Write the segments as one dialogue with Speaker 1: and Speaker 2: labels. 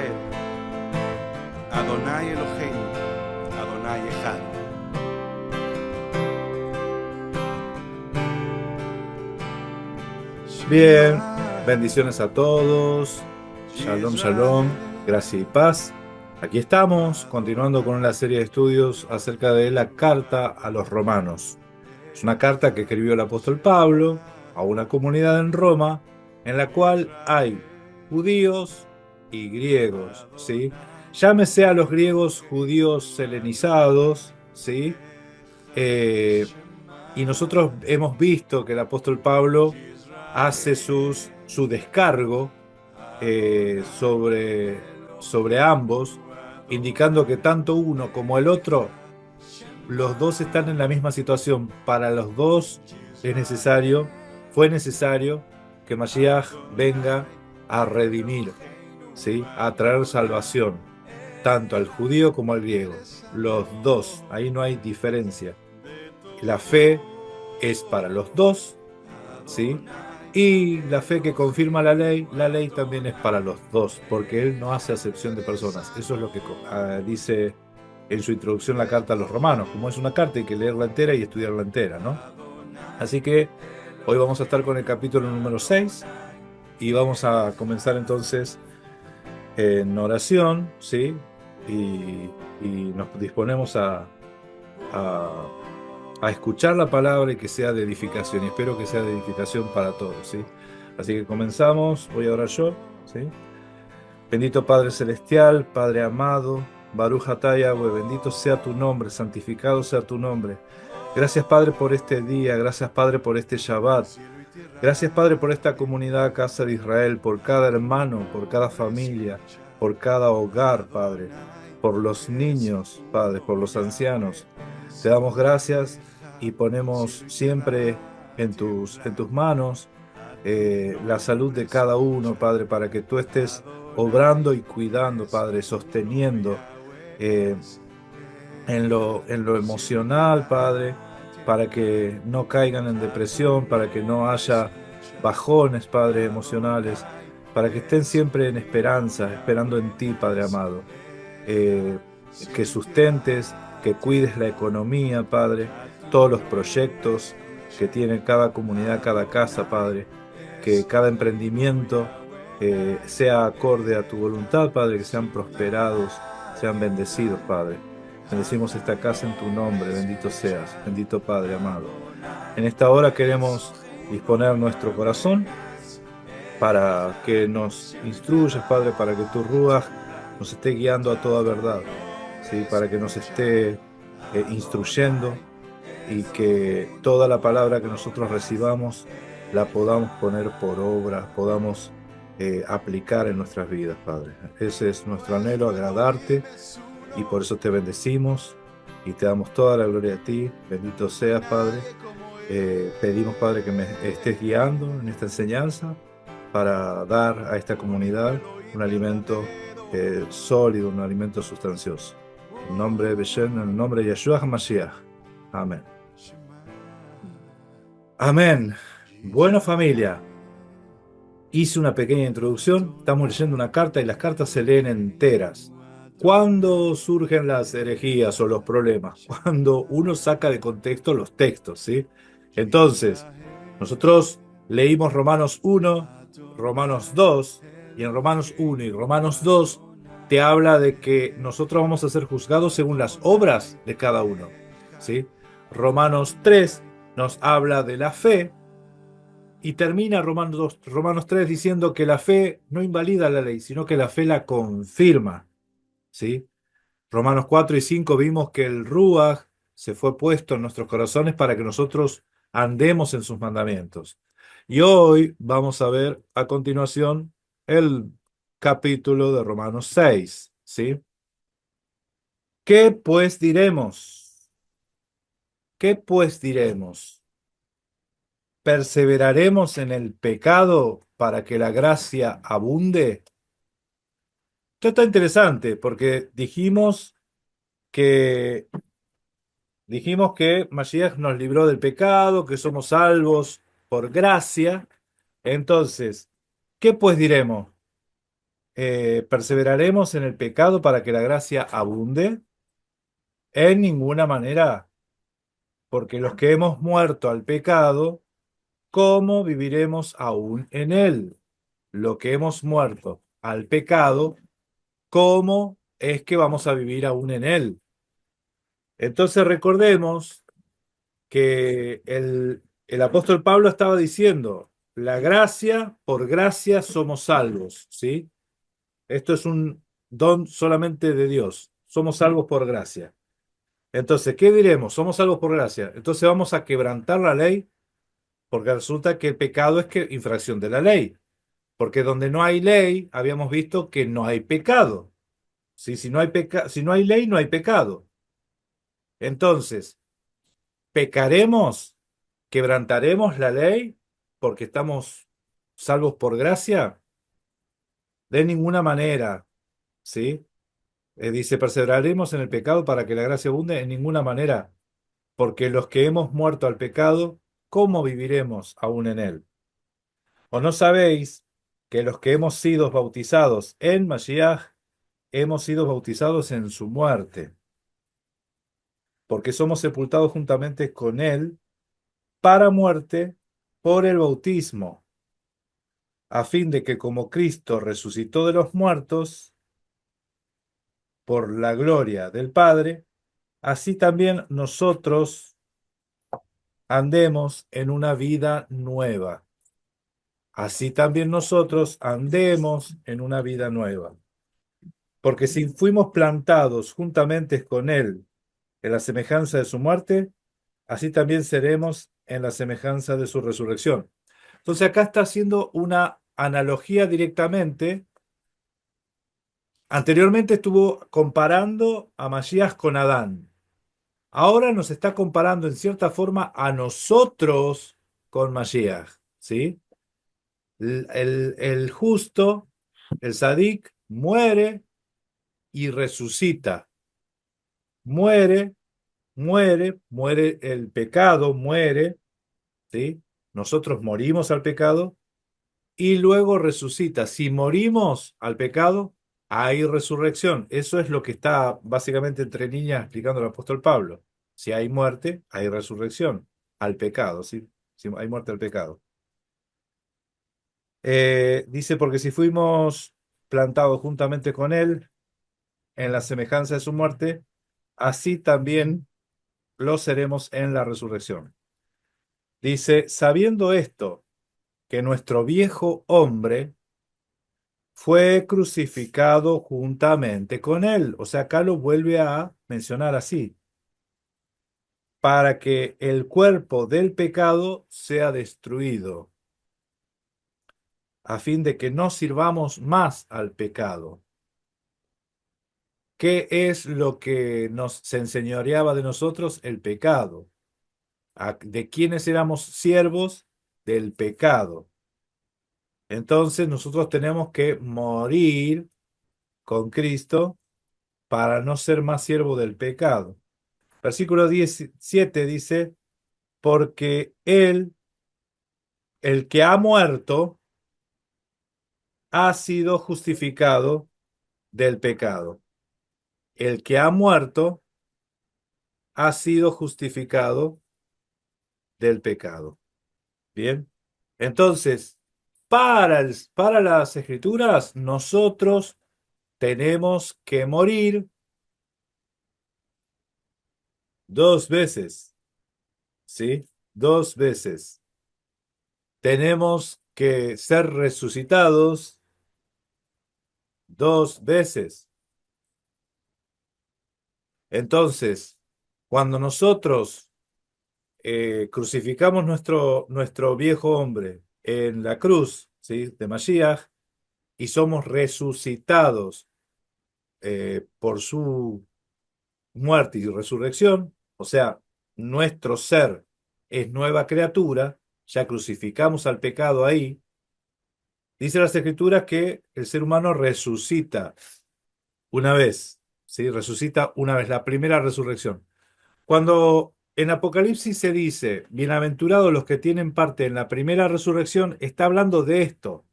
Speaker 1: Israel, Adonai Eloheinu, Adonai Echad.
Speaker 2: Bien, bendiciones a todos. Shalom, shalom, gracia y paz. Aquí estamos, continuando con una serie de estudios acerca de la carta a los romanos. Es una carta que escribió el apóstol Pablo a una comunidad en Roma en la cual hay judíos y griegos, ¿sí? Llámese a los griegos judíos helenizados, ¿sí? Eh, y nosotros hemos visto que el apóstol Pablo hace su descargo sobre ambos, indicando que tanto uno como el otro, los dos están en la misma situación. Para los dos fue necesario que Mashiach venga a redimir, ¿sí? A traer salvación, tanto al judío como al griego. Los dos, ahí no hay diferencia. La fe es para los dos, ¿sí? Y la fe que confirma la ley también es para los dos, porque él no hace acepción de personas. Eso es lo que dice en su introducción la carta a los romanos. Como es una carta, hay que leerla entera y estudiarla entera, ¿no? Así que hoy vamos a estar con el capítulo número 6 y vamos a comenzar entonces en oración, ¿sí? Y nos disponemos a a escuchar la palabra y que sea de edificación. Y espero que sea de edificación para todos, ¿sí? Así que comenzamos. Voy a orar yo, ¿sí? Bendito Padre Celestial, Padre amado, Baruch atah Yahweh, bendito sea tu nombre, santificado sea tu nombre. Gracias Padre por este día, gracias Padre por este Shabbat. Gracias Padre por esta comunidad Casa de Israel, por cada hermano, por cada familia, por cada hogar, Padre, por los niños, Padre, por los ancianos. Te damos gracias y ponemos siempre en tus manos la salud de cada uno, Padre, para que tú estés obrando y cuidando, Padre, sosteniendo eh, en lo emocional, Padre, para que no caigan en depresión, para que no haya bajones, Padre, emocionales, para que estén siempre en esperanza, esperando en ti, Padre amado. Eh, que sustentes, que cuides la economía, Padre, todos los proyectos que tiene cada comunidad, cada casa, Padre, que cada emprendimiento sea acorde a tu voluntad, Padre, que sean prosperados, sean bendecidos, Padre. Bendecimos esta casa en tu nombre, bendito seas, bendito Padre amado. En esta hora queremos disponer nuestro corazón para que nos instruyas, Padre, para que tu Ruach nos esté guiando a toda verdad, ¿sí? Para que nos esté instruyendo y que toda la palabra que nosotros recibamos la podamos poner por obra, podamos aplicar en nuestras vidas, Padre. Ese es nuestro anhelo, agradarte, y por eso te bendecimos y te damos toda la gloria a ti. Bendito seas, Padre. Pedimos, Padre, que me estés guiando en esta enseñanza para dar a esta comunidad un alimento sólido, un alimento sustancioso. En nombre de Beshem, en el nombre de Yeshua HaMashiach. Amén. Amén. Bueno, familia, hice una pequeña introducción. Estamos leyendo una carta y las cartas se leen enteras. ¿Cuándo surgen las herejías o los problemas? Cuando uno saca de contexto los textos, ¿sí? Entonces, nosotros leímos Romanos 1, Romanos 2, y en Romanos 1 y Romanos 2 te habla de que nosotros vamos a ser juzgados según las obras de cada uno, ¿sí? Romanos 3 nos habla de la fe y termina Romanos 3 diciendo que la fe no invalida la ley, sino que la fe la confirma, ¿sí? Romanos 4 y 5 vimos que el Ruach se fue puesto en nuestros corazones para que nosotros andemos en sus mandamientos. Y hoy vamos a ver a continuación el capítulo de Romanos 6, ¿sí? ¿Qué pues diremos? ¿Qué pues diremos? ¿Perseveraremos en el pecado para que la gracia abunde? Esto está interesante porque que dijimos que Mashiach nos libró del pecado, que somos salvos por gracia. Entonces, ¿qué pues diremos? ¿Perseveraremos en el pecado para que la gracia abunde? En ninguna manera, porque los que hemos muerto al pecado, ¿cómo viviremos aún en él? Lo que hemos muerto al pecado, ¿cómo es que vamos a vivir aún en él? Entonces recordemos que el apóstol Pablo estaba diciendo, la gracia, por gracia somos salvos, ¿sí? Esto es un don solamente de Dios, somos salvos por gracia. Entonces, ¿qué diremos? Somos salvos por gracia. Entonces vamos a quebrantar la ley, porque resulta que el pecado es que infracción de la ley. Porque donde no hay ley, habíamos visto que no hay pecado. ¿Sí? Si no hay ley, no hay pecado. Entonces, ¿pecaremos? ¿Quebrantaremos la ley porque estamos salvos por gracia? De ninguna manera, ¿sí? Dice, perseveraremos en el pecado para que la gracia abunde en ninguna manera, porque los que hemos muerto al pecado, ¿cómo viviremos aún en él? ¿O no sabéis que los que hemos sido bautizados en Mashiach, hemos sido bautizados en su muerte? Porque somos sepultados juntamente con él para muerte por el bautismo, a fin de que como Cristo resucitó de los muertos por la gloria del Padre, así también nosotros andemos en una vida nueva. Así también nosotros andemos en una vida nueva. Porque si fuimos plantados juntamente con Él en la semejanza de su muerte, así también seremos en la semejanza de su resurrección. Entonces acá está haciendo una analogía directamente. Anteriormente estuvo comparando a Masías con Adán. Ahora nos está comparando en cierta forma a nosotros con Masías, ¿sí? El justo, el sadik, muere y resucita. Muere, muere el pecado, muere, ¿sí? Nosotros morimos al pecado y luego resucita. Si morimos al pecado, hay resurrección. Eso es lo que está básicamente entre líneas explicando el apóstol Pablo. Si hay muerte, hay resurrección al pecado, ¿sí? Si hay muerte al pecado. Dice, porque si fuimos plantados juntamente con él en la semejanza de su muerte, así también lo seremos en la resurrección. Dice, sabiendo esto, que nuestro viejo hombre fue crucificado juntamente con él. O sea, acá lo vuelve a mencionar así, para que el cuerpo del pecado sea destruido, a fin de que no sirvamos más al pecado. ¿Qué es lo que nos se enseñoreaba de nosotros? El pecado. ¿De quiénes éramos siervos? Del pecado. Entonces nosotros tenemos que morir con Cristo para no ser más siervo del pecado. Versículo 17 dice, porque Él, el que ha muerto, ha sido justificado del pecado. El que ha muerto ha sido justificado del pecado. Bien. Entonces, para las escrituras, nosotros tenemos que morir dos veces, ¿sí? Dos veces. Tenemos que ser resucitados dos veces. Entonces, cuando nosotros crucificamos nuestro viejo hombre en la cruz, ¿sí? De Mashiach, y somos resucitados por su muerte y resurrección, o sea, nuestro ser es nueva criatura, ya crucificamos al pecado ahí, dice las escrituras que el ser humano resucita una vez, ¿sí? Resucita una vez, la primera resurrección. Cuando en Apocalipsis se dice, bienaventurados los que tienen parte en la primera resurrección, está hablando de esto,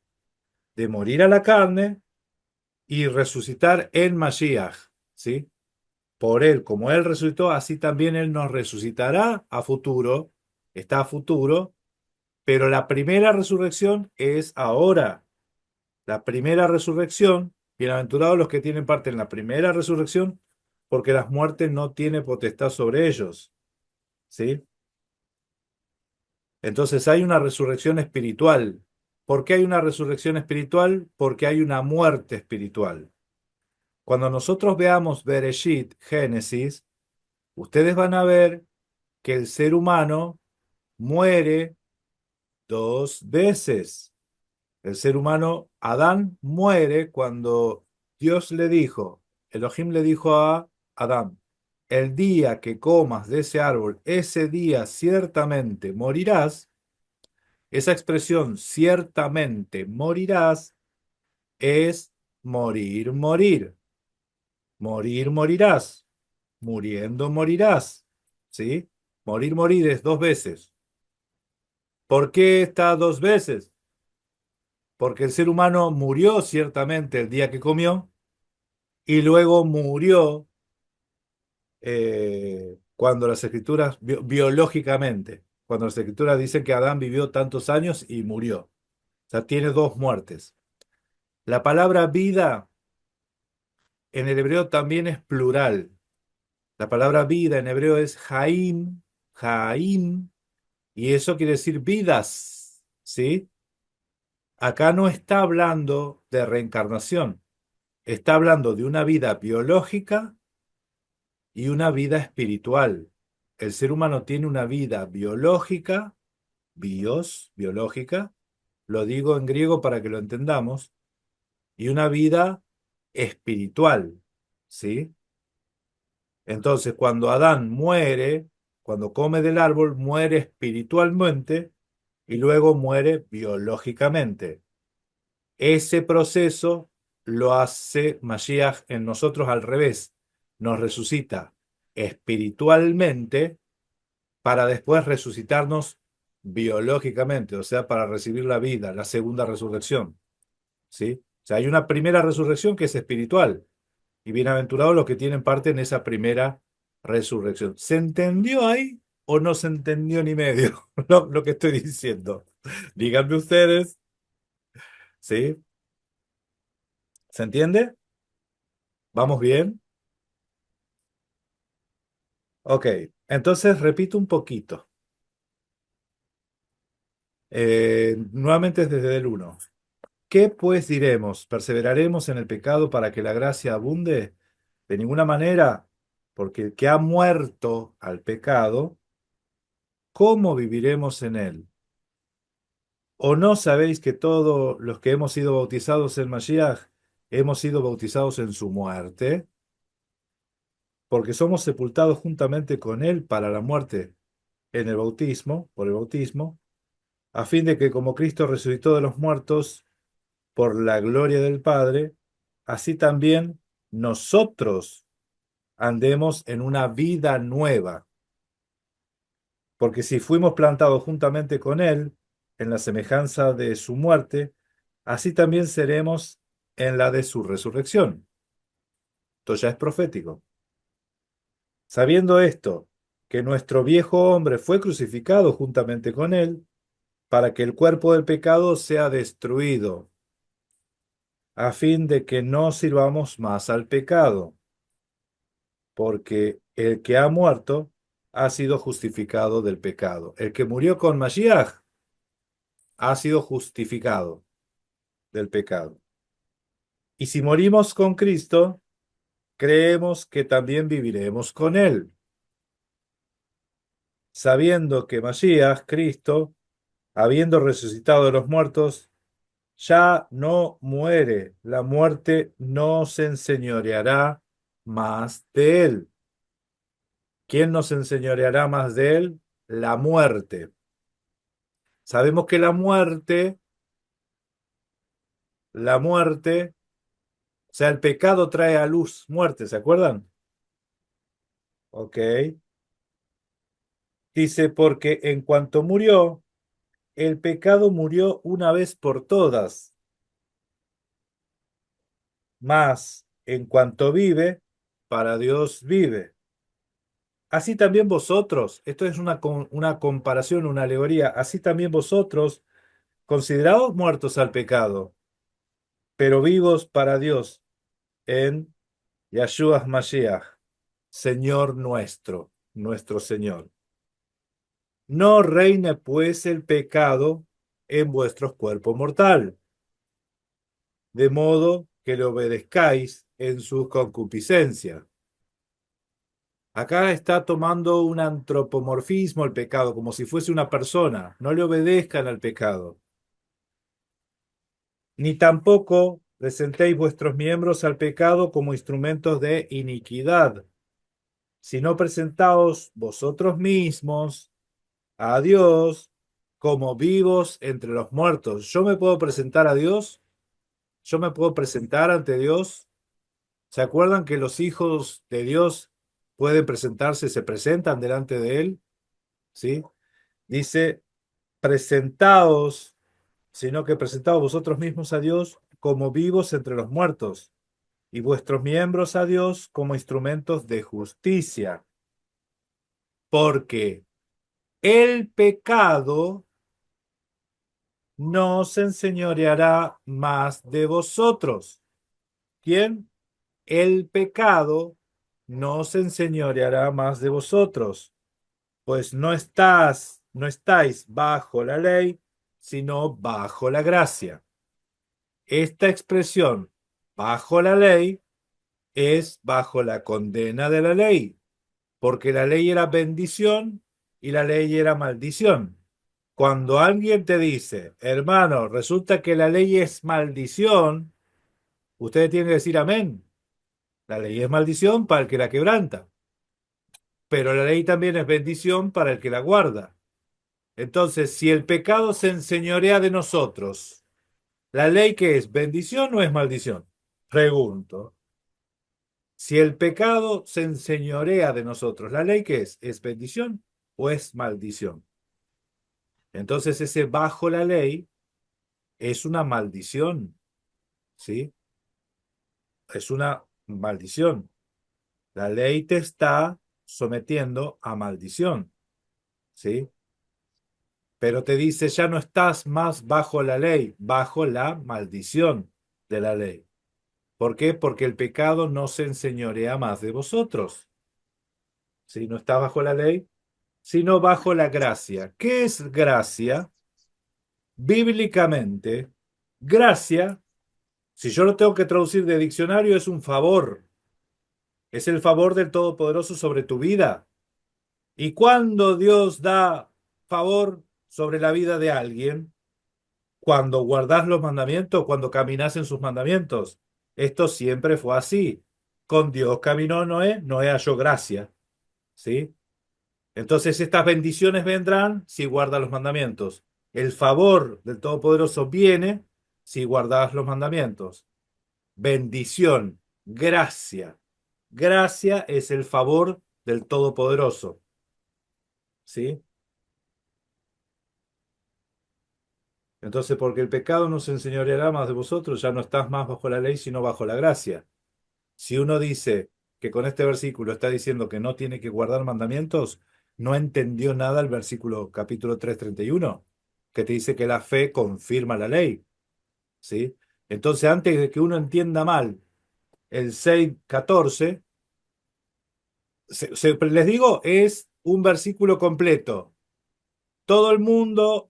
Speaker 2: de morir a la carne y resucitar en Mashiach, ¿sí? Por él, como él resucitó, así también él nos resucitará a futuro, está a futuro, pero la primera resurrección es ahora. La primera resurrección, bienaventurados los que tienen parte en la primera resurrección, porque las muertes no tienen potestad sobre ellos, ¿sí? Entonces hay una resurrección espiritual. ¿Por qué hay una resurrección espiritual? Porque hay una muerte espiritual. Cuando nosotros veamos Bereshit, Génesis, ustedes van a ver que el ser humano muere dos veces. El ser humano, Adán, muere cuando Dios le dijo, Elohim le dijo a Adán, el día que comas de ese árbol, ese día ciertamente morirás. Esa expresión, ciertamente morirás, es morir, morir. Morir, morirás. Muriendo, morirás. ¿Sí? Morir, morir es dos veces. ¿Por qué está dos veces? Porque el ser humano murió ciertamente el día que comió y luego murió cuando las escrituras, biológicamente, cuando las escrituras dicen que Adán vivió tantos años y murió. O sea, tiene dos muertes. La palabra vida en el hebreo también es plural. La palabra vida en hebreo es Jaim, Jaim, y eso quiere decir vidas, ¿sí? Acá no está hablando de reencarnación, está hablando de una vida biológica y una vida espiritual. El ser humano tiene una vida biológica, biológica, lo digo en griego para que lo entendamos, y una vida espiritual, ¿sí? Entonces, cuando Adán muere, cuando come del árbol, muere espiritualmente y luego muere biológicamente. Ese proceso lo hace Mashiach en nosotros al revés. Nos resucita espiritualmente para después resucitarnos biológicamente, o sea, para recibir la vida, la segunda resurrección. ¿Sí? O sea, hay una primera resurrección que es espiritual. Y bienaventurados los que tienen parte en esa primera resurrección. ¿Se entendió ahí o no se entendió ni medio lo que estoy diciendo? Díganme ustedes, ¿sí? ¿Se entiende? ¿Vamos bien? Ok, entonces repito un poquito. Nuevamente desde el uno. ¿Qué pues diremos? ¿Perseveraremos en el pecado para que la gracia abunde? De ninguna manera, porque el que ha muerto al pecado, ¿cómo viviremos en él? ¿O no sabéis que todos los que hemos sido bautizados en Mashiach hemos sido bautizados en su muerte? Porque somos sepultados juntamente con él para la muerte en el bautismo, por el bautismo, a fin de que como Cristo resucitó de los muertos por la gloria del Padre, así también nosotros andemos en una vida nueva. Porque si fuimos plantados juntamente con él en la semejanza de su muerte, así también seremos en la de su resurrección. Esto ya es profético. Sabiendo esto, que nuestro viejo hombre fue crucificado juntamente con él, para que el cuerpo del pecado sea destruido, a fin de que no sirvamos más al pecado, porque el que ha muerto ha sido justificado del pecado. El que murió con Mashiach ha sido justificado del pecado. Y si morimos con Cristo, creemos que también viviremos con Él, sabiendo que Masías, Cristo, habiendo resucitado de los muertos, ya no muere, la muerte no se enseñoreará más de Él. ¿Quién nos enseñoreará más de Él? La muerte. Sabemos que la muerte, o sea, el pecado trae a luz muerte, ¿se acuerdan? Ok. Dice, porque en cuanto murió, el pecado murió una vez por todas. mas en cuanto vive, para Dios vive. Así también vosotros, esto es una comparación, una alegoría, así también vosotros, considerados muertos al pecado, pero vivos para Dios en Yahshua Mashiach, Señor nuestro, nuestro Señor. No reine pues el pecado en vuestros cuerpos mortal, de modo que le obedezcáis en sus concupiscencias. Acá está tomando un antropomorfismo el pecado, como si fuese una persona. No le obedezcan al pecado. Ni tampoco presentéis vuestros miembros al pecado como instrumentos de iniquidad, sino presentaos vosotros mismos a Dios como vivos entre los muertos. Yo me puedo presentar a Dios, yo me puedo presentar ante Dios. ¿Se acuerdan que los hijos de Dios pueden presentarse, se presentan delante de Él? ¿Sí? Dice, presentaos, sino que presentaos vosotros mismos a Dios como vivos entre los muertos y vuestros miembros a Dios como instrumentos de justicia, porque el pecado no se enseñoreará más de vosotros. ¿Quién? El pecado no se enseñoreará más de vosotros, pues no estáis bajo la ley, sino bajo la gracia. Esta expresión, bajo la ley, es bajo la condena de la ley, porque la ley era bendición y la ley era maldición. Cuando alguien te dice, hermano, resulta que la ley es maldición, usted tiene que decir amén. La ley es maldición para el que la quebranta, pero la ley también es bendición para el que la guarda. Entonces, si el pecado se enseñorea de nosotros, ¿la ley qué es? ¿Bendición o es maldición? Pregunto. Si el pecado se enseñorea de nosotros, ¿la ley qué es? ¿Es bendición o es maldición? Entonces ese bajo la ley es una maldición, ¿sí? Es una maldición. La ley te está sometiendo a maldición, ¿sí? Pero te dice, ya no estás más bajo la ley, bajo la maldición de la ley. ¿Por qué? Porque el pecado no se enseñorea más de vosotros, ¿sí? No está bajo la ley, sino bajo la gracia. ¿Qué es gracia? Bíblicamente, gracia, si yo lo tengo que traducir de diccionario, es un favor. Es el favor del Todopoderoso sobre tu vida. Y cuando Dios da favor sobre la vida de alguien, cuando guardas los mandamientos, cuando caminas en sus mandamientos. Esto siempre fue así. Con Dios caminó Noé, Noé halló gracia, ¿sí? Entonces estas bendiciones vendrán si guardas los mandamientos. El favor del Todopoderoso viene si guardas los mandamientos. Bendición, gracia. Gracia es el favor del Todopoderoso, ¿sí? Entonces, porque el pecado no se enseñoreará más de vosotros, ya no estás más bajo la ley, sino bajo la gracia. Si uno dice que con este versículo está diciendo que no tiene que guardar mandamientos, no entendió nada el versículo capítulo 3:31, que te dice que la fe confirma la ley, ¿sí? Entonces, antes de que uno entienda mal el 6:14, les digo, es un versículo completo. Todo el mundo,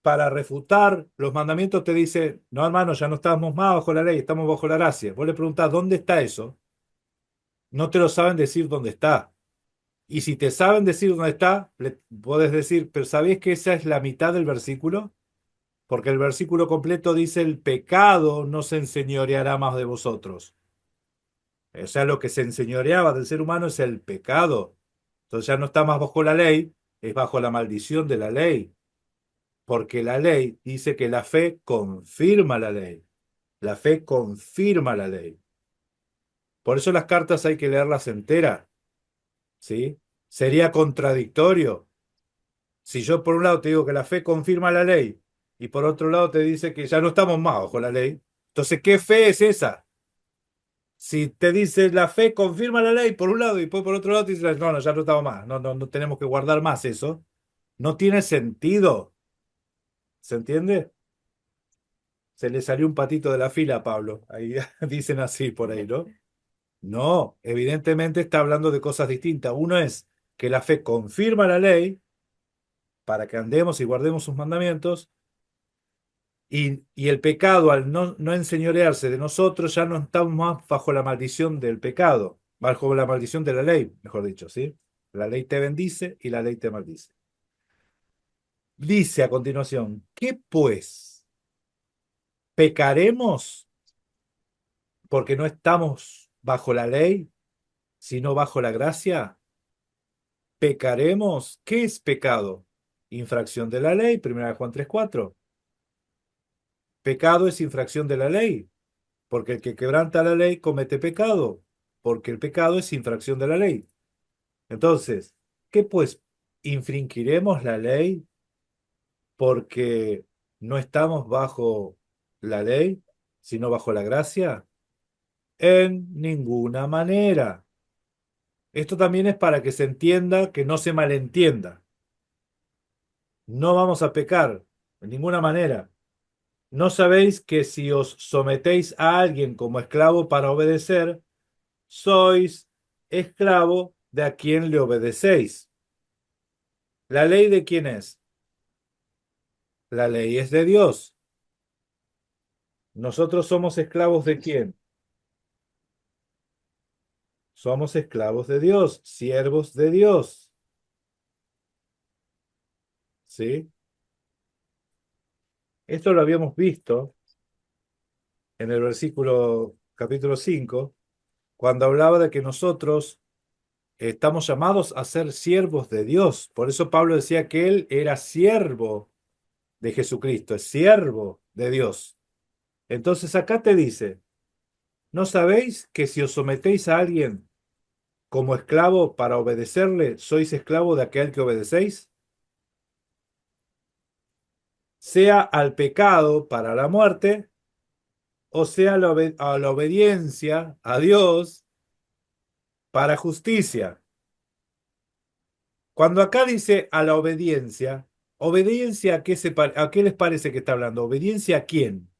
Speaker 2: para refutar los mandamientos, te dice, no, hermano, ya no estamos más bajo la ley, estamos bajo la gracia. Vos le preguntás, ¿dónde está eso? No te lo saben decir dónde está. Y si te saben decir dónde está, le podés decir, pero ¿sabés que esa es la mitad del versículo? Porque el versículo completo dice, el pecado no se enseñoreará más de vosotros. O sea, lo que se enseñoreaba del ser humano es el pecado. Entonces ya no está más bajo la ley, es bajo la maldición de la ley. Porque la ley dice que la fe confirma la ley. La fe confirma la ley. Por eso las cartas hay que leerlas enteras, ¿sí? Sería contradictorio si yo por un lado te digo que la fe confirma la ley y por otro lado te dice que ya no estamos más bajo la ley. Entonces, ¿qué fe es esa? Si te dice la fe confirma la ley por un lado y después por otro lado te dice, no, no, ya no estamos más, no, no, no tenemos que guardar más eso. No tiene sentido. ¿Se entiende? Se le salió un patito de la fila a Pablo. Ahí dicen así por ahí, ¿no? No, evidentemente está hablando de cosas distintas. Uno es que la fe confirma la ley para que andemos y guardemos sus mandamientos, y el pecado, al no enseñorearse de nosotros, ya no estamos más bajo la maldición del pecado, bajo la maldición de la ley, mejor dicho, ¿sí? La ley te bendice y la ley te maldice. Dice a continuación, ¿qué pues? ¿Pecaremos porque no estamos bajo la ley, sino bajo la gracia? ¿Pecaremos? ¿Qué es pecado? Infracción de la ley, 1 Juan 3:4. Pecado es infracción de la ley, porque el que quebranta la ley comete pecado, porque el pecado es infracción de la ley. Entonces, ¿qué pues? ¿Infringiremos la ley porque no estamos bajo la ley, sino bajo la gracia? En ninguna manera. Esto también es para que se entienda, que no se malentienda. No vamos a pecar, en ninguna manera. ¿No sabéis que si os sometéis a alguien como esclavo para obedecer, sois esclavo de a quien le obedecéis? ¿La ley de quién es? La ley es de Dios. ¿Nosotros somos esclavos de quién? Somos esclavos de Dios, siervos de Dios. ¿Sí? Esto lo habíamos visto en el versículo capítulo 5, cuando hablaba de que nosotros estamos llamados a ser siervos de Dios. Por eso Pablo decía que él era siervo de Jesucristo, es siervo de Dios. Entonces acá te dice, ¿no sabéis que si os sometéis a alguien como esclavo para obedecerle, sois esclavo de aquel que obedecéis? Sea al pecado para la muerte, o sea a la obediencia a Dios para justicia. Cuando acá dice a la obediencia, ¿obediencia a qué, a qué les parece que está hablando? ¿Obediencia a quién?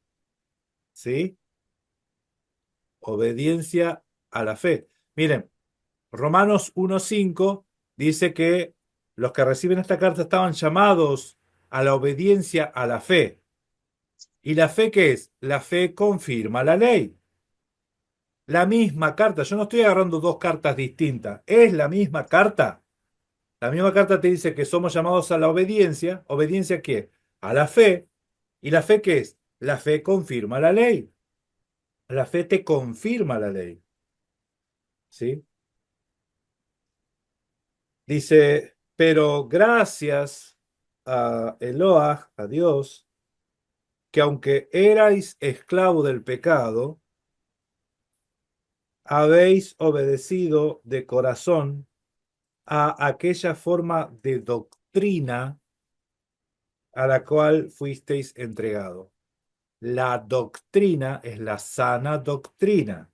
Speaker 2: ¿Sí? Obediencia a la fe. Miren, Romanos 1:5 dice que los que reciben esta carta estaban llamados a la obediencia a la fe. ¿Y la fe qué es? La fe confirma la ley. La misma carta, yo no estoy agarrando dos cartas distintas, es la misma carta. La misma carta te dice que somos llamados a la obediencia. ¿Obediencia a qué? A la fe. ¿Y la fe qué es? La fe confirma la ley. La fe te confirma la ley. ¿Sí? Dice, pero gracias a Eloah, a Dios, que aunque erais esclavo del pecado, habéis obedecido de corazón a aquella forma de doctrina a la cual fuisteis entregado. La doctrina es la sana doctrina.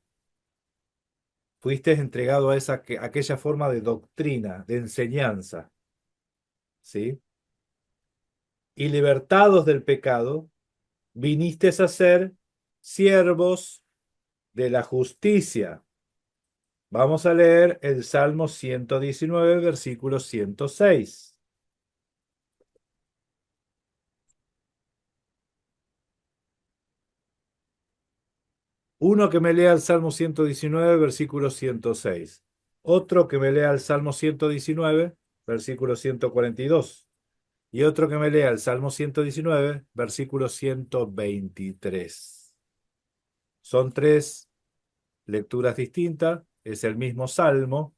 Speaker 2: Fuisteis entregado a aquella forma de doctrina, de enseñanza, ¿sí? Y libertados del pecado, vinisteis a ser siervos de la justicia. Vamos a leer el Salmo 119, versículo 106. Uno que me lea el Salmo 119, versículo 106. Otro que me lea el Salmo 119, versículo 142. Y otro que me lea el Salmo 119, versículo 123. Son tres lecturas distintas, es el mismo Salmo.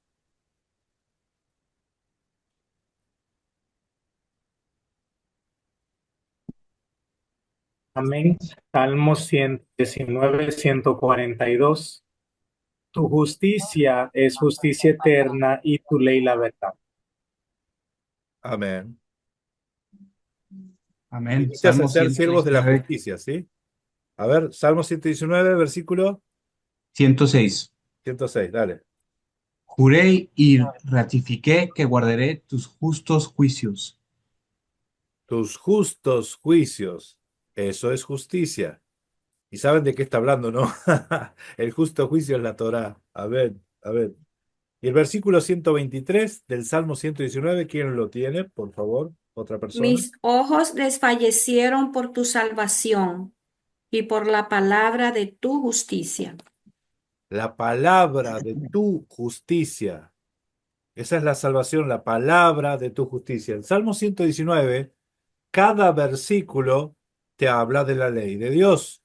Speaker 3: Amén. Salmo 119, 142. Tu justicia es justicia eterna y tu ley la verdad.
Speaker 2: Amén.
Speaker 4: Amén.
Speaker 2: Viniste a
Speaker 4: Salmo
Speaker 2: ser siervos de la
Speaker 4: 119.
Speaker 2: justicia, ¿sí? A ver, Salmo 119, versículo
Speaker 4: 106.
Speaker 2: 106, dale.
Speaker 4: Juré y ratifiqué que guardaré tus justos juicios.
Speaker 2: Tus justos juicios. Eso es justicia. ¿Y saben de qué está hablando, no? El justo juicio es la Torá. A ver, a ver. Y el versículo 123 del Salmo 119, ¿quién lo tiene? Por favor, otra persona.
Speaker 5: Mis ojos desfallecieron por tu salvación y por la palabra de tu justicia.
Speaker 2: La palabra de tu justicia. Esa es la salvación, la palabra de tu justicia. El Salmo 119, cada versículo te habla de la ley de Dios.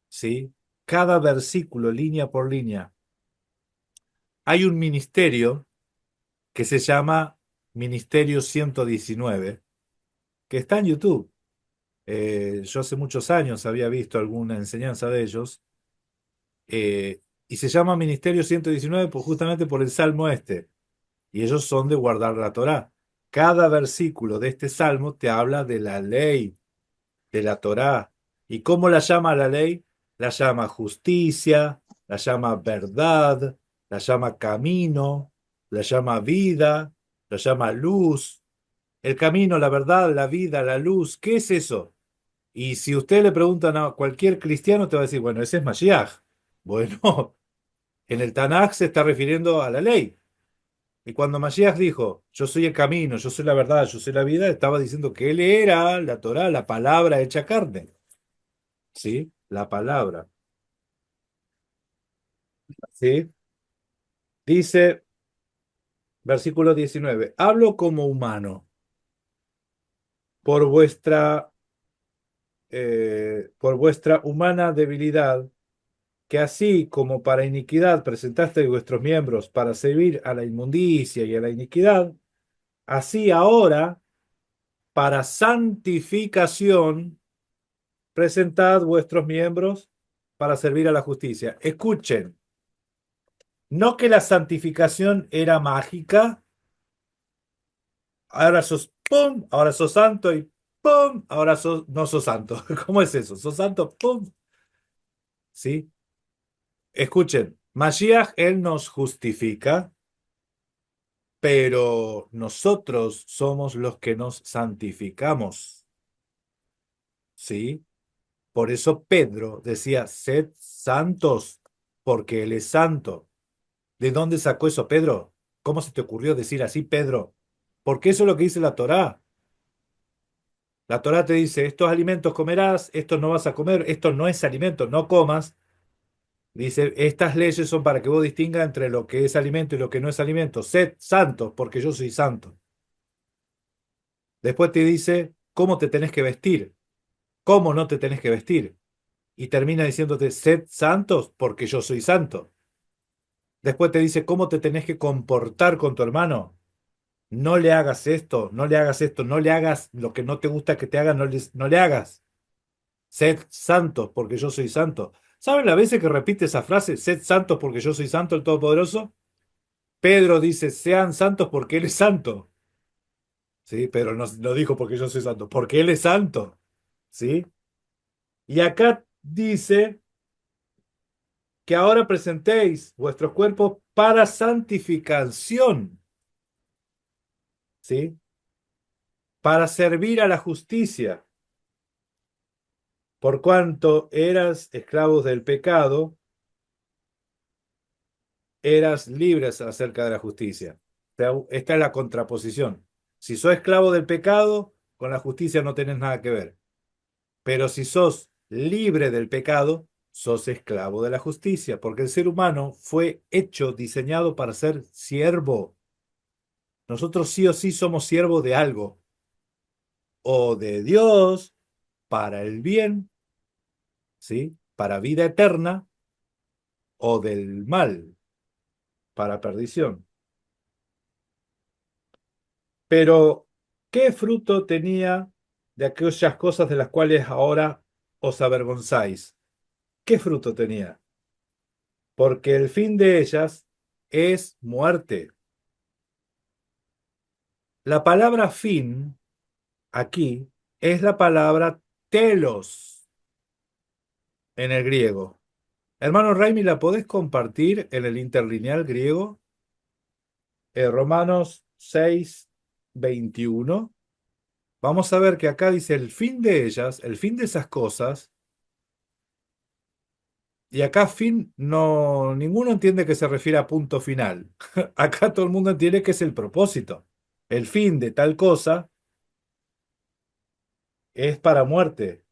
Speaker 2: ¿Sí? Cada versículo, línea por línea. Hay un ministerio que se llama Ministerio 119, que está en YouTube. Yo hace muchos años había visto alguna enseñanza de ellos, y se llama Ministerio 119 justamente por el salmo este, y ellos son de guardar la Torá. Cada versículo de este salmo te habla de la ley, de la Torá. ¿Y cómo la llama la ley? La llama justicia, la llama verdad, la llama camino, la llama vida, la llama luz. El camino, la verdad, la vida, la luz, ¿qué es eso? Y si usted le preguntan a cualquier cristiano, te va a decir, bueno, ese es Mashiach. Bueno, en el Tanaj se está refiriendo a la ley. Y cuando Mashiach dijo, yo soy el camino, yo soy la verdad, yo soy la vida, estaba diciendo que él era la Torá, la palabra hecha carne. ¿Sí? La palabra. ¿Sí? Dice, versículo 19, hablo como humano por por vuestra humana debilidad, que así como para iniquidad presentasteis vuestros miembros para servir a la inmundicia y a la iniquidad, así ahora para santificación presentad vuestros miembros para servir a la justicia. Escuchen, no que la santificación era mágica, ahora sos pum, ahora sos santo y pum, ahora no sos santo. ¿Cómo es eso? ¿Sos santo? Pum. ¿Sí? Escuchen, Mashiach, él nos justifica, pero nosotros somos los que nos santificamos. ¿Sí? Por eso Pedro decía, sed santos, porque él es santo. ¿De dónde sacó eso Pedro? ¿Cómo se te ocurrió decir así, Pedro? Porque eso es lo que dice la Torá. La Torá te dice, estos alimentos comerás, estos no vas a comer, esto no es alimento, no comas. Dice, estas leyes son para que vos distingas entre lo que es alimento y lo que no es alimento. Sed santos, porque yo soy santo. Después te dice, ¿cómo te tenés que vestir? ¿Cómo no te tenés que vestir? Y termina diciéndote, sed santos, porque yo soy santo. Después te dice, ¿cómo te tenés que comportar con tu hermano? No le hagas esto, no le hagas esto, no le hagas lo que no te gusta que te hagan, no le hagas. Sed santos, porque yo soy santo. ¿Saben las veces que repite esa frase? Sed santos, porque yo soy santo, el Todopoderoso. Pedro dice, sean santos porque Él es santo. ¿Sí? Pero no dijo porque yo soy santo, porque Él es santo. ¿Sí? Y acá dice que ahora presentéis vuestros cuerpos para santificación. ¿Sí? Para servir a la justicia. Por cuanto eras esclavos del pecado, eras libres acerca de la justicia. O sea, esta es la contraposición. Si sos esclavo del pecado, con la justicia no tenés nada que ver. Pero si sos libre del pecado, sos esclavo de la justicia, porque el ser humano fue hecho, diseñado para ser siervo. Nosotros sí o sí somos siervos de algo, o de Dios, para el bien, ¿sí? Para vida eterna, o del mal, para perdición. Pero, ¿qué fruto tenía de aquellas cosas de las cuales ahora os avergonzáis? ¿Qué fruto tenía? Porque el fin de ellas es muerte. La palabra fin aquí es la palabra telos en el griego. Hermano Raimi, ¿la podés compartir en el interlineal griego? Romanos 6:21. Vamos a ver que acá dice el fin de ellas, el fin de esas cosas, y acá fin no, ninguno entiende que se refiere a punto final. Acá todo el mundo entiende que es el propósito. El fin de tal cosa es para muerte,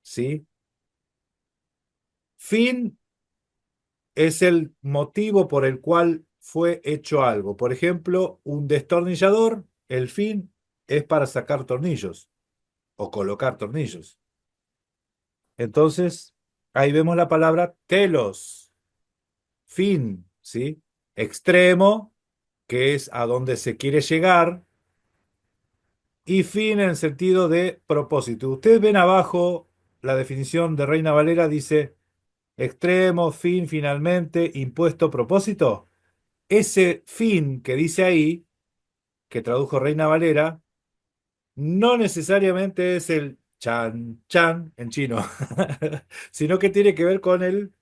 Speaker 2: ¿sí? Fin es el motivo por el cual fue hecho algo. Por ejemplo, un destornillador, el fin es para sacar tornillos o colocar tornillos. Entonces, ahí vemos la palabra telos, fin, ¿sí? Extremo, que es a donde se quiere llegar, y fin en el sentido de propósito. Ustedes ven abajo la definición de Reina Valera, dice extremo, fin, finalmente, impuesto, propósito. Ese fin que dice ahí, que tradujo Reina Valera, no necesariamente es el chan chan en chino, sino que tiene que ver con el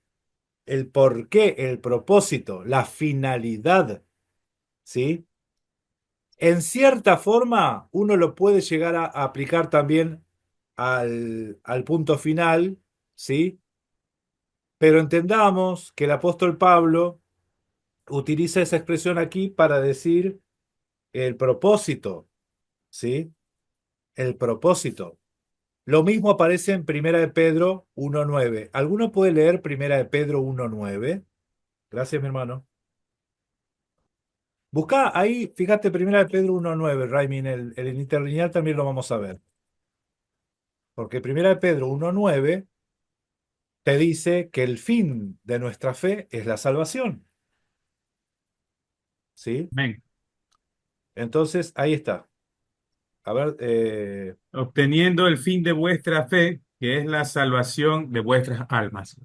Speaker 2: porqué, el propósito, la finalidad, ¿sí? En cierta forma, uno lo puede llegar a aplicar también al punto final, ¿sí? Pero entendamos que el apóstol Pablo utiliza esa expresión aquí para decir el propósito, ¿sí? El propósito. Lo mismo aparece en Primera de Pedro 1:9. ¿Alguno puede leer Primera de Pedro 1:9? Gracias, mi hermano. Busca ahí, fíjate, Primera de Pedro 1:9, Raimi, en el interlineal también lo vamos a ver. Porque Primera de Pedro 1:9 te dice que el fin de nuestra fe es la salvación, ¿sí?
Speaker 6: Amén.
Speaker 2: Entonces, ahí está. A ver,
Speaker 6: Obteniendo el fin de vuestra fe, que es la salvación de vuestras almas.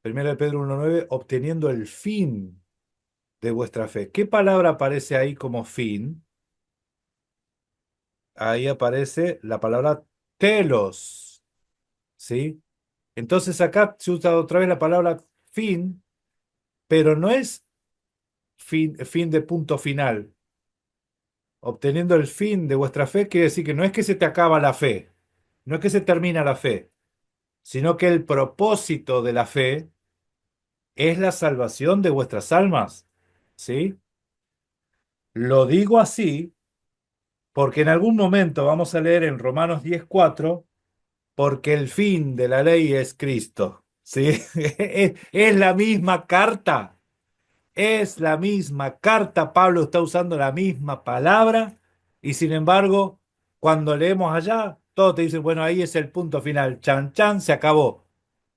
Speaker 2: Primera de Pedro 1:9, obteniendo el fin de vuestra fe. ¿Qué palabra aparece ahí como fin? Ahí aparece la palabra telos, ¿sí? Entonces acá se usa otra vez la palabra fin, pero no es fin de punto final. Obteniendo el fin de vuestra fe quiere decir que no es que se te acaba la fe, no es que se termina la fe, sino que el propósito de la fe es la salvación de vuestras almas, ¿sí? Lo digo así porque en algún momento vamos a leer en Romanos 10:4, porque el fin de la ley es Cristo, ¿sí? Es la misma carta, es la misma carta, Pablo está usando la misma palabra y sin embargo, cuando leemos allá, todos te dicen, bueno, ahí es el punto final, chan chan, se acabó.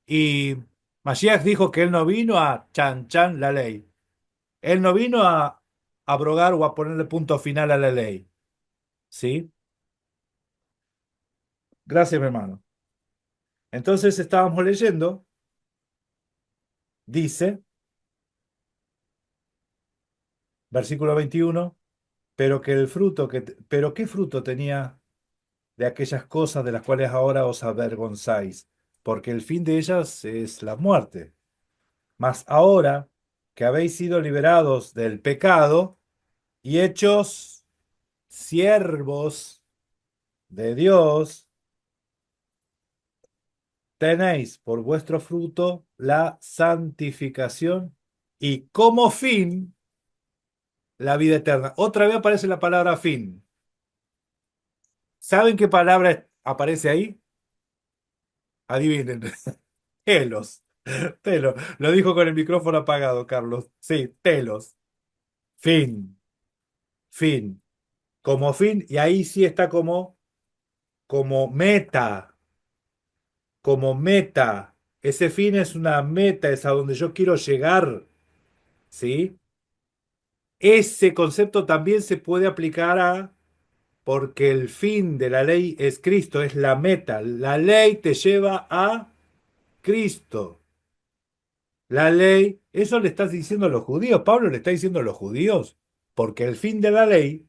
Speaker 2: Y Mashiach dijo que él no vino a chan chan la ley, él no vino a abrogar o a ponerle punto final a la ley, ¿sí? Gracias, mi hermano. Entonces estábamos leyendo, dice, versículo 21, pero ¿qué fruto tenía de aquellas cosas de las cuales ahora os avergonzáis? Porque el fin de ellas es la muerte. Mas ahora que habéis sido liberados del pecado y hechos siervos de Dios, tenéis por vuestro fruto la santificación y como fin la vida eterna. Otra vez aparece la palabra fin. ¿Saben qué palabra aparece ahí? Adivinen. Telos. Telos. Lo dijo con el micrófono apagado, Carlos. Sí, telos. Fin. Fin. Como fin, y ahí sí está como meta. Como meta. Ese fin es una meta, es a donde yo quiero llegar. ¿Sí? Ese concepto también se puede aplicar a porque el fin de la ley es Cristo, es la meta. La ley te lleva a Cristo. La ley, eso le estás diciendo a los judíos, Pablo le está diciendo a los judíos, porque el fin de la ley,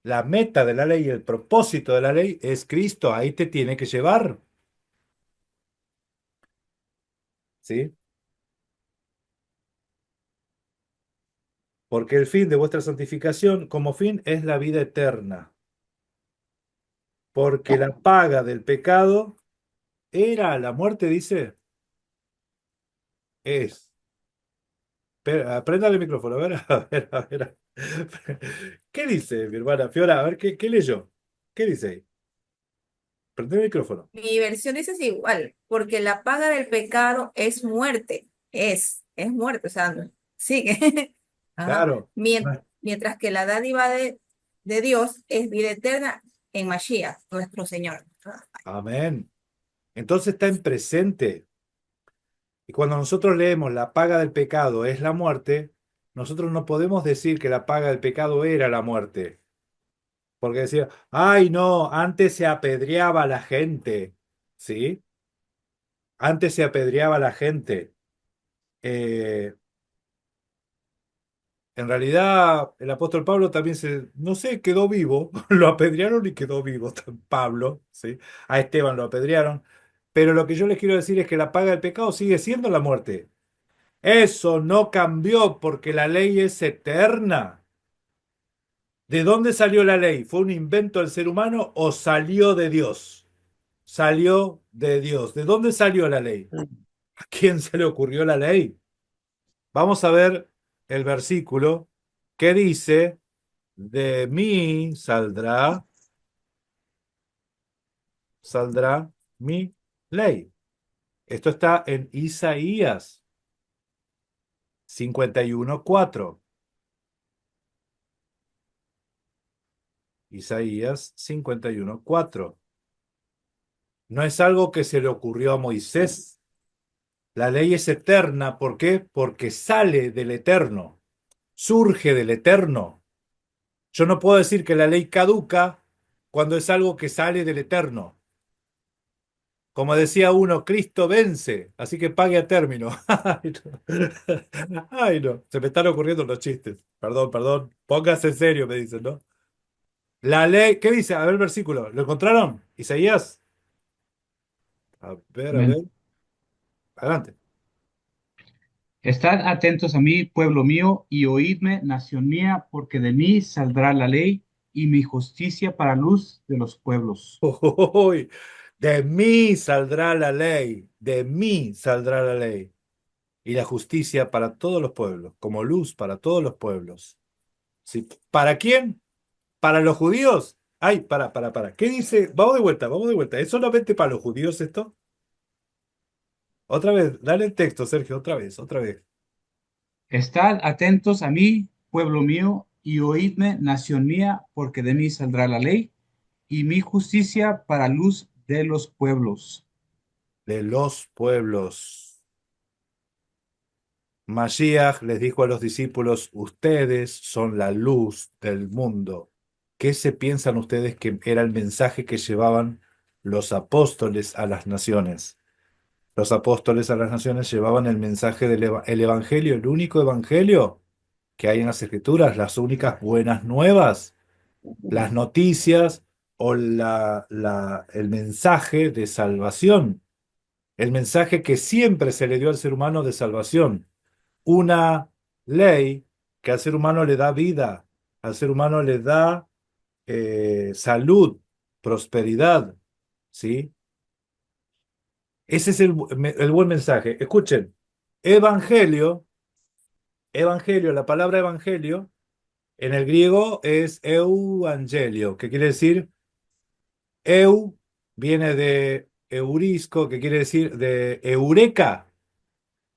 Speaker 2: la meta de la ley, el propósito de la ley es Cristo, ahí te tiene que llevar. ¿sí? Porque el fin de vuestra santificación como fin es la vida eterna. Porque la paga del pecado era la muerte, dice, es. Prenda el micrófono, a ver, a ver, a ver. ¿Qué dice mi hermana Fiora? A ver, ¿qué leyó? ¿Qué dice ahí? Prende el micrófono.
Speaker 7: Mi versión dice es igual, porque la paga del pecado es muerte, es muerte, o sea, sigue. Ajá.
Speaker 2: Claro.
Speaker 7: Mientras que la dádiva de Dios es vida eterna en Mashiach, nuestro Señor.
Speaker 2: Amén. Entonces está en presente. Y cuando nosotros leemos la paga del pecado es la muerte, nosotros no podemos decir que la paga del pecado era la muerte. Porque decía, ay no, antes se apedreaba a la gente. ¿Sí? Antes se apedreaba a la gente. Eh, en realidad, el apóstol Pablo también no sé, quedó vivo. Lo apedrearon y quedó vivo Pablo. ¿Sí? A Esteban lo apedrearon. Pero lo que yo les quiero decir es que la paga del pecado sigue siendo la muerte. Eso no cambió porque la ley es eterna. ¿De dónde salió la ley? ¿Fue un invento del ser humano o salió de Dios? Salió de Dios. ¿De dónde salió la ley? ¿A quién se le ocurrió la ley? Vamos a ver el versículo que dice, de mí saldrá mi ley. Esto está en Isaías 51:4. Isaías 51:4. No es algo que se le ocurrió a Moisés. La ley es eterna. ¿Por qué? Porque sale del eterno, surge del eterno. Yo no puedo decir que la ley caduca cuando es algo que sale del eterno. Como decía uno, Cristo vence, así que pague a término. Ay, no. Ay, no. Se me están ocurriendo los chistes. Perdón, perdón. Póngase en serio, me dicen, ¿no? La ley, ¿qué dice? A ver el versículo. ¿Lo encontraron? Isaías. A ver, a
Speaker 4: Amén.
Speaker 2: ver. Adelante.
Speaker 4: Estad atentos a mí, pueblo mío, y oídme, nación mía, porque de mí saldrá la ley y mi justicia para luz de los pueblos.
Speaker 2: Uy, de mí saldrá la ley, de mí saldrá la ley y la justicia para todos los pueblos, como luz para todos los pueblos. ¿Sí? ¿Para quién? ¿Para los judíos? Ay, para. ¿Qué dice? Vamos de vuelta, vamos de vuelta. ¿Es solamente para los judíos esto? Otra vez, dale el texto, Sergio, otra vez, otra vez.
Speaker 4: Estad atentos a mí, pueblo mío, y oídme, nación mía, porque de mí saldrá la ley y mi justicia para luz de los pueblos.
Speaker 2: De los pueblos. Mashiach les dijo a los discípulos, ustedes son la luz del mundo. ¿Qué se piensan ustedes que era el mensaje que llevaban los apóstoles a las naciones? Los apóstoles a las naciones llevaban el mensaje del el evangelio, el único evangelio que hay en las escrituras, las únicas buenas nuevas, las noticias o el mensaje de salvación, el mensaje que siempre se le dio al ser humano de salvación, una ley que al ser humano le da vida, al ser humano le da salud, prosperidad, ¿sí? Ese es el buen mensaje. Escuchen, evangelio, evangelio, la palabra evangelio en el griego es euangelio, que quiere decir, eu viene de eurisco, que quiere decir de eureka.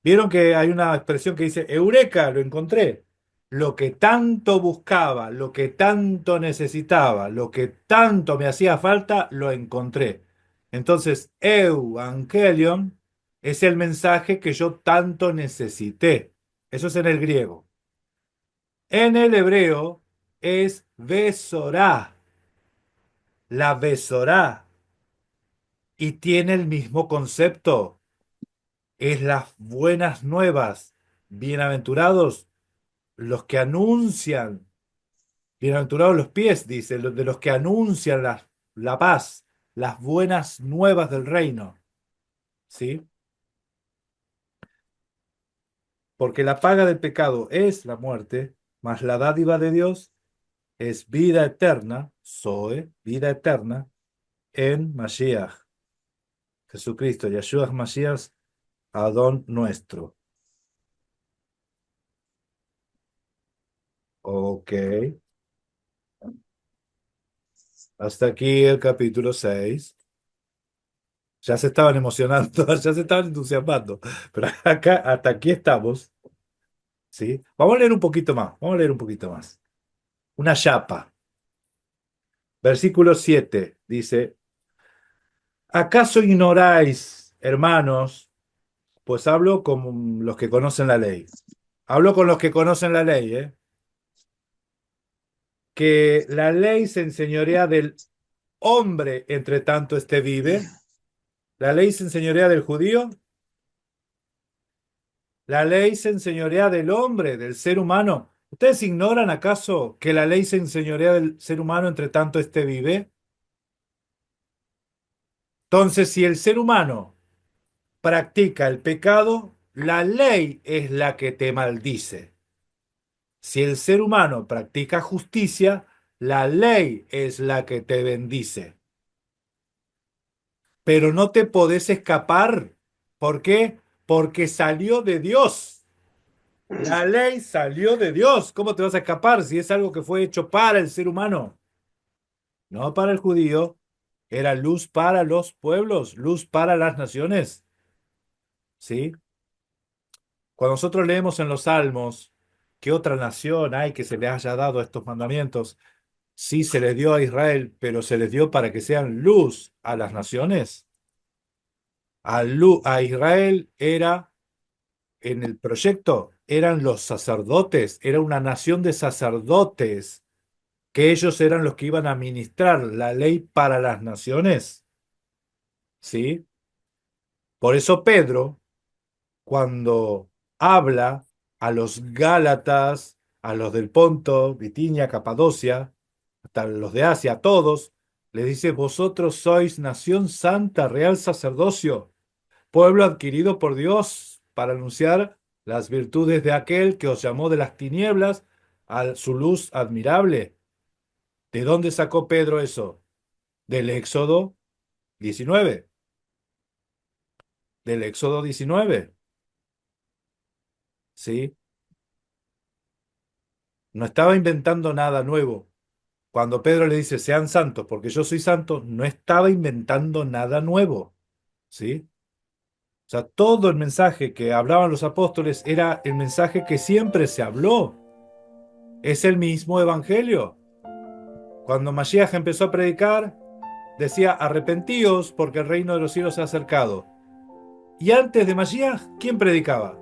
Speaker 2: Vieron que hay una expresión que dice, eureka, lo encontré. Lo que tanto buscaba, lo que tanto necesitaba, lo que tanto me hacía falta, lo encontré. Entonces, evangelion es el mensaje que yo tanto necesité. Eso es en el griego. En el hebreo es besorá, la besorá, y tiene el mismo concepto. Es las buenas nuevas. Bienaventurados los que anuncian, bienaventurados los pies, dice, de los que anuncian la paz, las buenas nuevas del reino. ¿Sí? Porque la paga del pecado es la muerte, mas la dádiva de Dios es vida eterna, Zoe, vida eterna, en Mashiach, Jesucristo, Yeshua Mashiach, Adón nuestro. Ok. Hasta aquí el capítulo 6. Ya se estaban emocionando, ya se estaban entusiasmando. Pero acá, hasta aquí estamos. ¿Sí? Vamos a leer un poquito más. Vamos a leer un poquito más. Una chapa. Versículo 7 dice: ¿Acaso ignoráis, hermanos? Pues hablo con los que conocen la ley. Hablo con los que conocen la ley, ¿eh? Que la ley se enseñorea del hombre entre tanto este vive. La ley se enseñorea del judío. La ley se enseñorea del hombre, del ser humano. ¿Ustedes ignoran acaso que la ley se enseñorea del ser humano entre tanto este vive? Entonces, si el ser humano practica el pecado, la ley es la que te maldice. Si el ser humano practica justicia, la ley es la que te bendice. Pero no te podés escapar. ¿Por qué? Porque salió de Dios. La ley salió de Dios. ¿Cómo te vas a escapar si es algo que fue hecho para el ser humano? No para el judío. Era luz para los pueblos, luz para las naciones. ¿Sí? Cuando nosotros leemos en los Salmos que otra nación hay que se le haya dado estos mandamientos, sí se les dio a Israel, pero se les dio para que sean luz a las naciones. A Israel era, en el proyecto, eran los sacerdotes, era una nación de sacerdotes, que ellos eran los que iban a ministrar la ley para las naciones. ¿Sí? Por eso Pedro, cuando habla a los Gálatas, a los del Ponto, Bitinia, Capadocia, hasta los de Asia, a todos, les dice: vosotros sois nación santa, real sacerdocio, pueblo adquirido por Dios para anunciar las virtudes de aquel que os llamó de las tinieblas a su luz admirable. ¿De dónde sacó Pedro eso? Del Éxodo 19. Del Éxodo 19. ¿Sí? No estaba inventando nada nuevo. Cuando Pedro le dice: sean santos porque yo soy santo, no estaba inventando nada nuevo. ¿Sí? O sea, todo el mensaje que hablaban los apóstoles era el mensaje que siempre se habló. Es el mismo evangelio. Cuando Mashiach empezó a predicar, decía: arrepentíos porque el reino de los cielos se ha acercado. Y antes de Mashiach, ¿quién predicaba?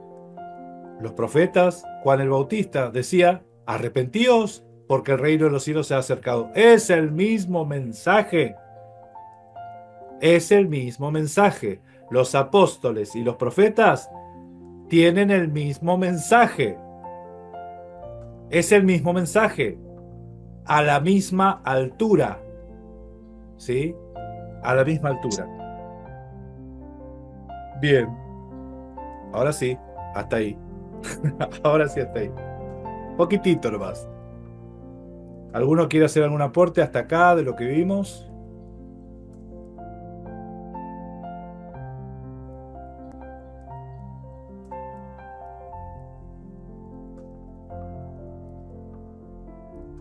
Speaker 2: Los profetas. Juan el Bautista decía: arrepentíos porque el reino de los cielos se ha acercado. Es el mismo mensaje. Es el mismo mensaje. Los apóstoles y los profetas tienen el mismo mensaje. Es el mismo mensaje. A la misma altura. ¿Sí? A la misma altura. Bien. Ahora sí, hasta ahí. Ahora sí, hasta ahí. Poquitito nomás. ¿Alguno quiere hacer algún aporte hasta acá de lo que vimos?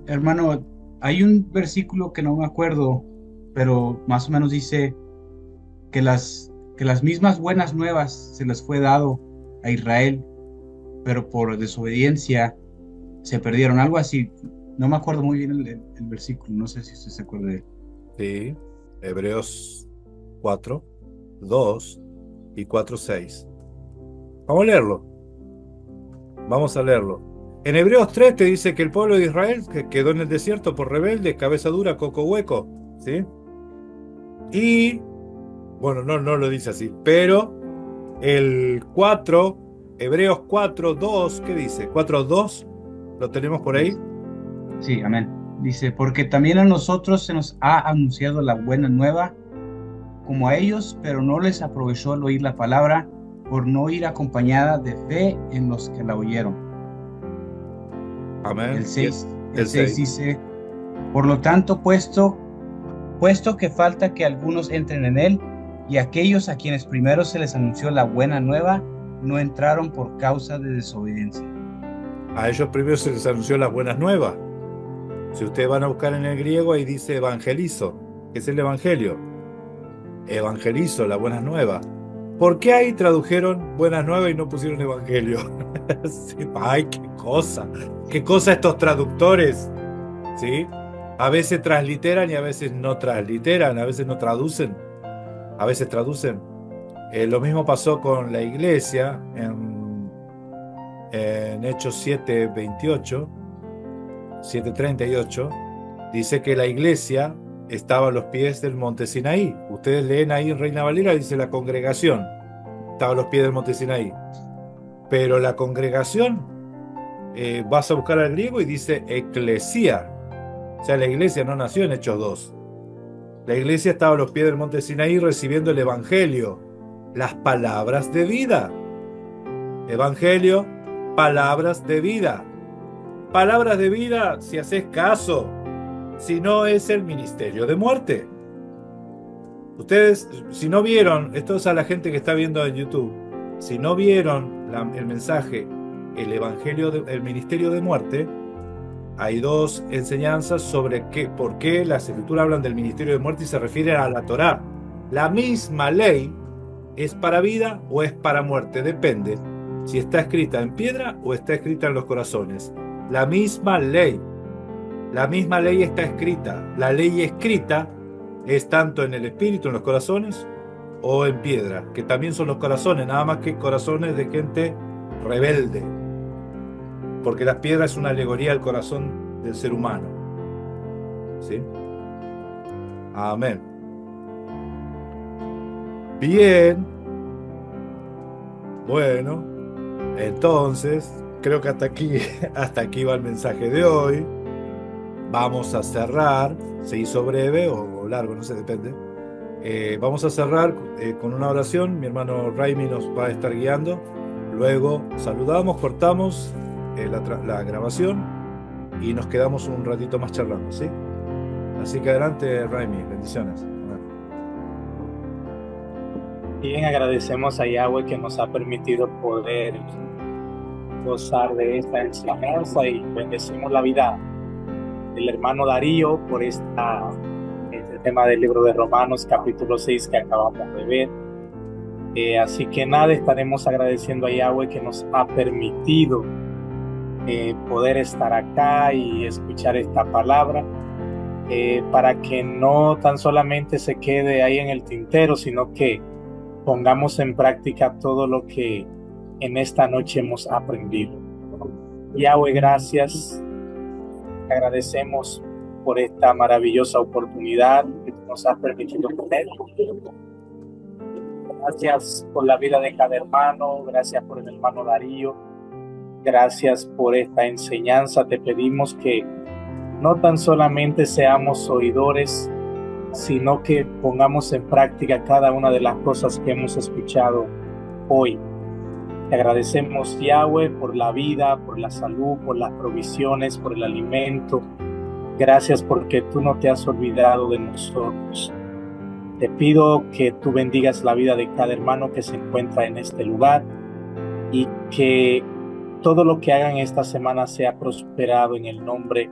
Speaker 4: Hermano, hay un versículo que no me acuerdo, pero más o menos dice que las mismas buenas nuevas se les fue dado a Israel, pero por desobediencia se perdieron. Algo así. No me acuerdo muy bien el versículo. No sé si usted se acuerda de él.
Speaker 2: Sí. Hebreos 4, 2 y 4, 6. Vamos a leerlo. Vamos a leerlo. En Hebreos 3 te dice que el pueblo de Israel que quedó en el desierto por rebelde, cabeza dura, coco hueco. ¿Sí? Y, bueno, no lo dice así, pero el 4, Hebreos 4, 2, ¿qué dice? 4, 2, ¿lo tenemos por ahí?
Speaker 4: Sí, amén. Dice, porque también a nosotros se nos ha anunciado la buena nueva como a ellos, pero no les aprovechó al oír la palabra por no ir acompañada de fe en los que la oyeron.
Speaker 2: Amén.
Speaker 4: El 6,
Speaker 2: El
Speaker 4: el 6
Speaker 2: 6.
Speaker 4: dice, por lo tanto, puesto que falta que algunos entren en él, y aquellos a quienes primero se les anunció la buena nueva, no entraron por causa de desobediencia.
Speaker 2: A ellos primero se les anunció las buenas nuevas. Si ustedes van a buscar en el griego, ahí dice evangelizo, que es el evangelio. Evangelizo, las buenas nuevas. ¿Por qué ahí tradujeron buenas nuevas y no pusieron evangelio? Sí, ay, qué cosa estos traductores, ¿sí? A veces transliteran y a veces no transliteran, a veces no traducen, a veces traducen. Lo mismo pasó con la iglesia en Hechos 7:28, 7:38. Dice que la iglesia estaba a los pies del monte Sinaí. Ustedes leen ahí en Reina Valera, dice la congregación estaba a los pies del monte Sinaí. Pero la congregación, vas a buscar al griego y dice eclesía. O sea, la iglesia no nació en Hechos 2. La iglesia estaba a los pies del monte Sinaí recibiendo el evangelio, las palabras de vida. Evangelio, palabras de vida. Palabras de vida, si haces caso, si no es el ministerio de muerte. Ustedes, si no vieron, esto es a la gente que está viendo en YouTube, si no vieron el mensaje, el evangelio, el ministerio de muerte, hay dos enseñanzas sobre por qué las escrituras hablan del ministerio de muerte y se refieren a la Torá. La misma ley es para vida o es para muerte, depende si está escrita en piedra o está escrita en los corazones. La misma ley está escrita. La ley escrita es tanto en el espíritu, en los corazones, o en piedra, que también son los corazones, nada más que corazones de gente rebelde. Porque la piedra es una alegoría al corazón del ser humano. ¿Sí? Amén. Bien. Bueno, entonces, creo que hasta aquí va el mensaje de hoy. Vamos a cerrar. Se hizo breve o largo, no sé, depende. Vamos a cerrar con una oración. Mi hermano Raimi nos va a estar guiando. Luego saludamos, cortamos la grabación y nos quedamos un ratito más charlando, ¿sí? Así que adelante, Raimi, bendiciones.
Speaker 3: Bien, agradecemos a Yahweh que nos ha permitido poder gozar de esta enseñanza y bendecimos la vida del hermano Darío por este tema del libro de Romanos, capítulo 6 que acabamos de ver. Así que nada, estaremos agradeciendo a Yahweh que nos ha permitido poder estar acá y escuchar esta palabra, para que no tan solamente se quede ahí en el tintero, sino que pongamos en práctica todo lo que en esta noche hemos aprendido. Yahweh, gracias. Te agradecemos por esta maravillosa oportunidad que nos has permitido tener. Gracias por la vida de cada hermano, gracias por el hermano Darío, gracias por esta enseñanza. Te pedimos que no tan solamente seamos oidores, sino que pongamos en práctica cada una de las cosas que hemos escuchado hoy. Te agradecemos, Yahweh, por la vida, por la salud, por las provisiones, por el alimento. Gracias porque tú no te has olvidado de nosotros. Te pido que tú bendigas la vida de cada hermano que se encuentra en este lugar y que todo lo que hagan esta semana sea prosperado en el nombre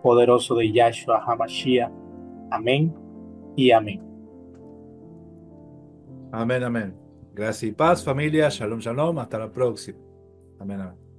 Speaker 3: poderoso de Yahshua HaMashiach. Amén y amén.
Speaker 2: Amén, amén. Gracias y paz, familia. Shalom, shalom. Hasta la próxima. Amén, amén.